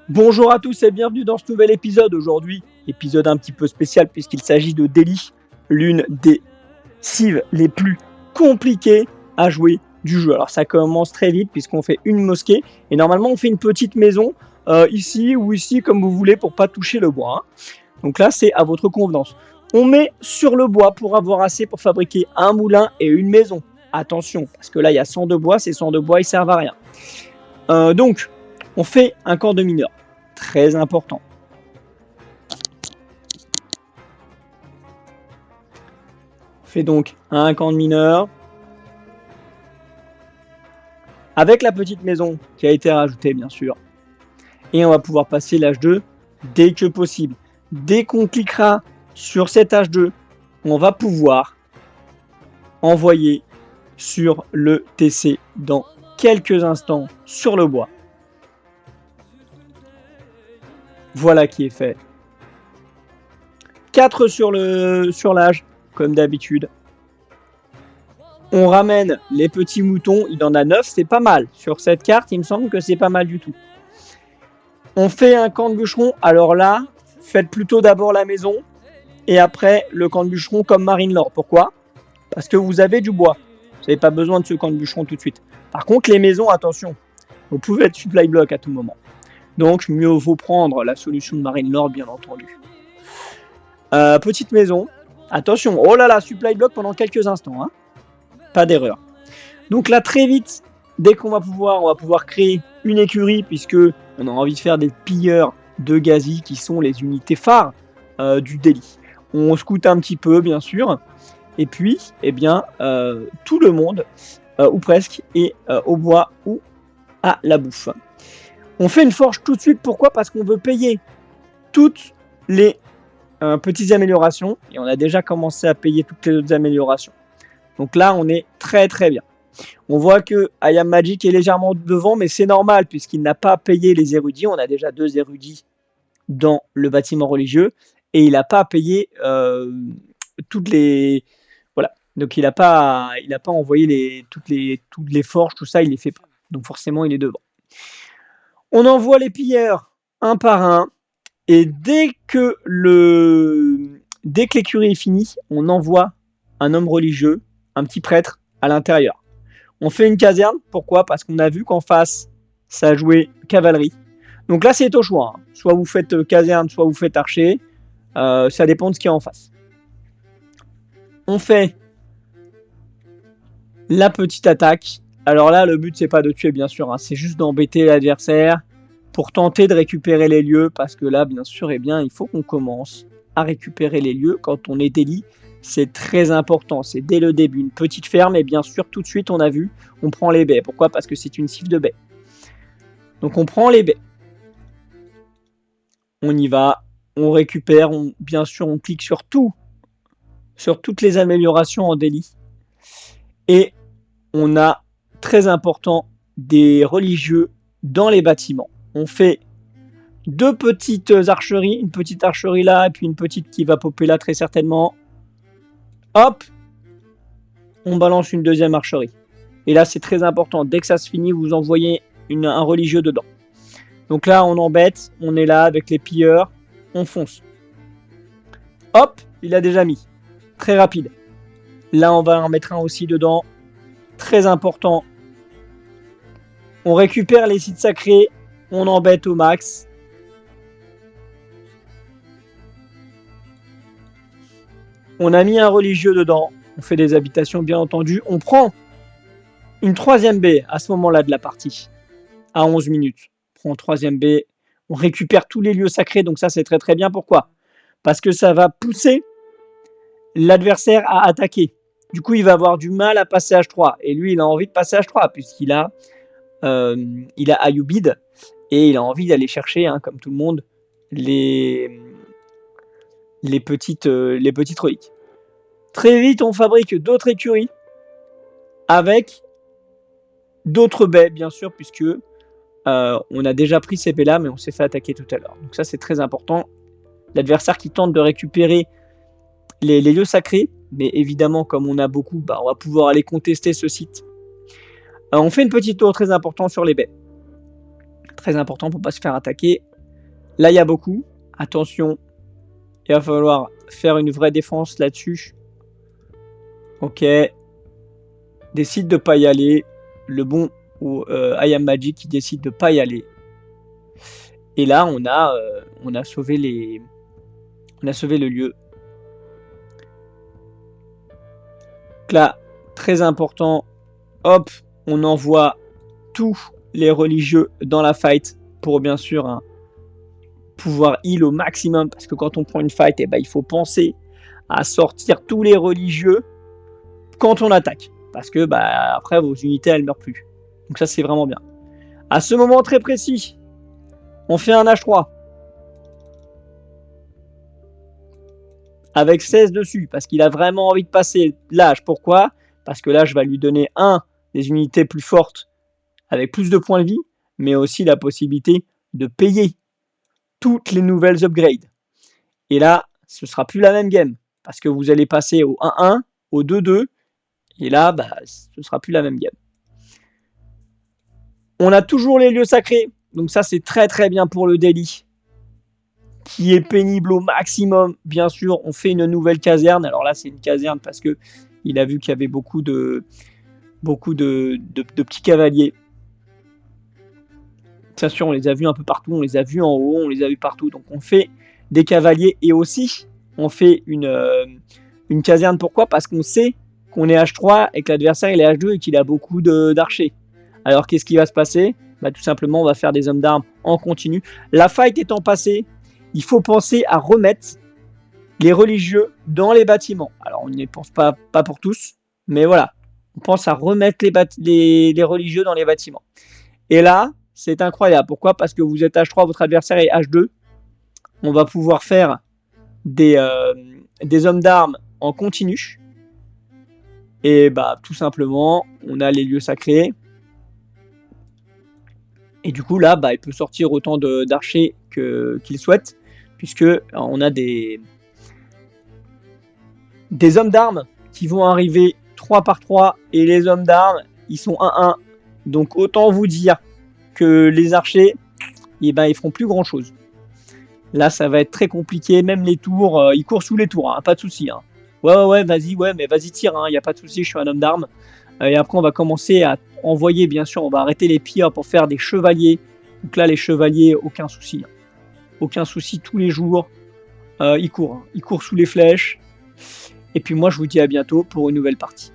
Bonjour à tous et bienvenue dans ce nouvel épisode. Aujourd'hui, épisode un petit peu spécial puisqu'il s'agit de Delhi, l'une des cives les plus compliquées à jouer du jeu. Alors ça commence très vite puisqu'on fait une mosquée et normalement on fait une petite maison ici ou ici comme vous voulez pour pas toucher le bois. Donc là c'est à votre convenance. On met sur le bois pour avoir assez pour fabriquer un moulin et une maison. Attention parce que là il y a 100 de bois, ces 100 de bois ils servent à rien. Donc on fait un camp de mineurs. Très important. On fait donc un camp de mineurs. Avec la petite maison qui a été rajoutée, bien sûr. Et on va pouvoir passer l'âge 2 dès que possible. Dès qu'on cliquera sur cet âge 2, on va pouvoir envoyer sur le TC dans quelques instants sur le bois. Voilà qui est fait. 4 sur l'âge, comme d'habitude. On ramène les petits moutons, il en a 9, c'est pas mal. Sur cette carte, il me semble que c'est pas mal du tout. On fait un camp de bûcheron, alors là, faites plutôt d'abord la maison, et après le camp de bûcheron comme Marine Lord. Pourquoi ? Parce que vous avez du bois. Vous n'avez pas besoin de ce camp de bûcheron tout de suite. Par contre, les maisons, attention, vous pouvez être supply block à tout moment. Donc, mieux vaut prendre la solution de Marine Lord, bien entendu. Petite maison. Attention, oh là là, supply block pendant quelques instants. Hein. Pas d'erreur. Donc là, très vite, dès qu'on va pouvoir créer une écurie, puisque on a envie de faire des pilleurs de Ghazi, qui sont les unités phares du Delhi. On scoute un petit peu, bien sûr. Et puis, eh bien, tout le monde, ou presque, est au bois ou à la bouffe. On fait une forge tout de suite, pourquoi ? Parce qu'on veut payer toutes les petites améliorations, et on a déjà commencé à payer toutes les autres améliorations. Donc là, on est très très bien. On voit que I Am Magic est légèrement devant, mais c'est normal, puisqu'il n'a pas payé les érudits. On a déjà 2 érudits dans le bâtiment religieux, et il n'a pas payé toutes les... Voilà. Donc il n'a pas envoyé toutes les forges, tout ça, il les fait pas. Donc forcément, il est devant. On envoie les pilleurs un par un, et dès que l'écurie est finie, on envoie un homme religieux, un petit prêtre, à l'intérieur. On fait une caserne, pourquoi ? Parce qu'on a vu qu'en face, ça jouait cavalerie. Donc là, c'est au choix. Hein. Soit vous faites caserne, soit vous faites archer. Ça dépend de ce qu'il y a en face. On fait la petite attaque. Alors là, le but, c'est pas de tuer, bien sûr. Hein. C'est juste d'embêter l'adversaire pour tenter de récupérer les lieux. Parce que là, bien sûr, eh bien, il faut qu'on commence à récupérer les lieux quand on est Delhi. C'est très important, c'est dès le début, une petite ferme, et bien sûr, tout de suite, on a vu, on prend les baies. Pourquoi ? Parce que c'est une cive de baies. Donc, on prend les baies. On y va, on récupère, bien sûr, on clique sur tout, sur toutes les améliorations en Delhi. Et on a, très important, des religieux dans les bâtiments. On fait 2 petites archeries, une petite archerie là, et puis une petite qui va popper là très certainement. Hop, on balance une deuxième archerie. Et là, c'est très important. Dès que ça se finit, vous envoyez un religieux dedans. Donc là, on embête. On est là avec les pilleurs. On fonce. Hop, il a déjà mis. Très rapide. Là, on va en mettre un aussi dedans. Très important. On récupère les sites sacrés. On embête au max. On a mis un religieux dedans. On fait des habitations, bien entendu. On prend une 3e baie à ce moment-là de la partie. À 11 minutes. On prend 3e baie. On récupère tous les lieux sacrés. Donc ça, c'est très très bien. Pourquoi ? Parce que ça va pousser l'adversaire à attaquer. Du coup, il va avoir du mal à passer H3. Et lui, il a envie de passer H3 puisqu'il a Ayubid. Et il a envie d'aller chercher, hein, comme tout le monde, les petites reliques. Très vite, on fabrique d'autres écuries avec d'autres baies, bien sûr, puisque on a déjà pris ces baies-là, mais on s'est fait attaquer tout à l'heure. Donc ça, c'est très important. L'adversaire qui tente de récupérer les lieux sacrés, mais évidemment, comme on a beaucoup, on va pouvoir aller contester ce site. On fait une petite tour très importante sur les baies. Très important pour ne pas se faire attaquer. Là, il y a beaucoup. Attention, il va falloir faire une vraie défense là-dessus. Ok. Décide de pas y aller. Le bon I Am Magic qui décide de pas y aller. Et là, on a sauvé le lieu. Donc là, très important. Hop, on envoie tous les religieux dans la fight pour bien sûr pouvoir heal au maximum. Parce que quand on prend une fight, eh ben, il faut penser à sortir tous les religieux quand on attaque. Parce que après, vos unités, elles meurent plus. Donc ça, c'est vraiment bien. À ce moment très précis, on fait un H3. Avec 16 dessus, parce qu'il a vraiment envie de passer l'âge. Pourquoi? Parce que l'âge va lui donner des unités plus fortes avec plus de points de vie, mais aussi la possibilité de payer toutes les nouvelles upgrades. Et là, ce sera plus la même game, parce que vous allez passer au 1-1, au 2-2, et là, ce sera plus la même game. On a toujours les lieux sacrés, donc ça c'est très très bien pour le daily, qui est pénible au maximum. Bien sûr, on fait une nouvelle caserne. Alors là, c'est une caserne parce que il a vu qu'il y avait beaucoup de petits cavaliers. Bien sûr, on les a vus un peu partout, on les a vus en haut, on les a vus partout. Donc on fait des cavaliers et aussi on fait une caserne. Pourquoi? Parce qu'on sait qu'on est H3 et que l'adversaire il est H2 et qu'il a beaucoup d'archers. Alors qu'est-ce qui va se passer? Tout simplement, on va faire des hommes d'armes en continu. La fight étant passée, il faut penser à remettre les religieux dans les bâtiments. Alors on n'y pense pas pour tous, mais voilà. On pense à remettre les religieux dans les bâtiments. Et là, c'est incroyable. Pourquoi? Parce que vous êtes H3, votre adversaire est H2. On va pouvoir faire des hommes d'armes en continu. Et tout simplement, on a les lieux sacrés. Et du coup, là, il peut sortir autant d'archers qu'il souhaite, puisque on a des hommes d'armes qui vont arriver 3 par 3, et les hommes d'armes, ils sont 1-1. Donc, autant vous dire que les archers, ils feront plus grand-chose. Là, ça va être très compliqué. Même les tours, ils courent sous les tours, pas de souci. Ouais, vas-y, tire, il n'y a pas de souci, je suis un homme d'armes. Et après, on va commencer à envoyer, bien sûr, on va arrêter les pires pour faire des chevaliers. Donc là, les chevaliers, aucun souci. Aucun souci, tous les jours. Ils courent sous les flèches. Et puis moi, je vous dis à bientôt pour une nouvelle partie.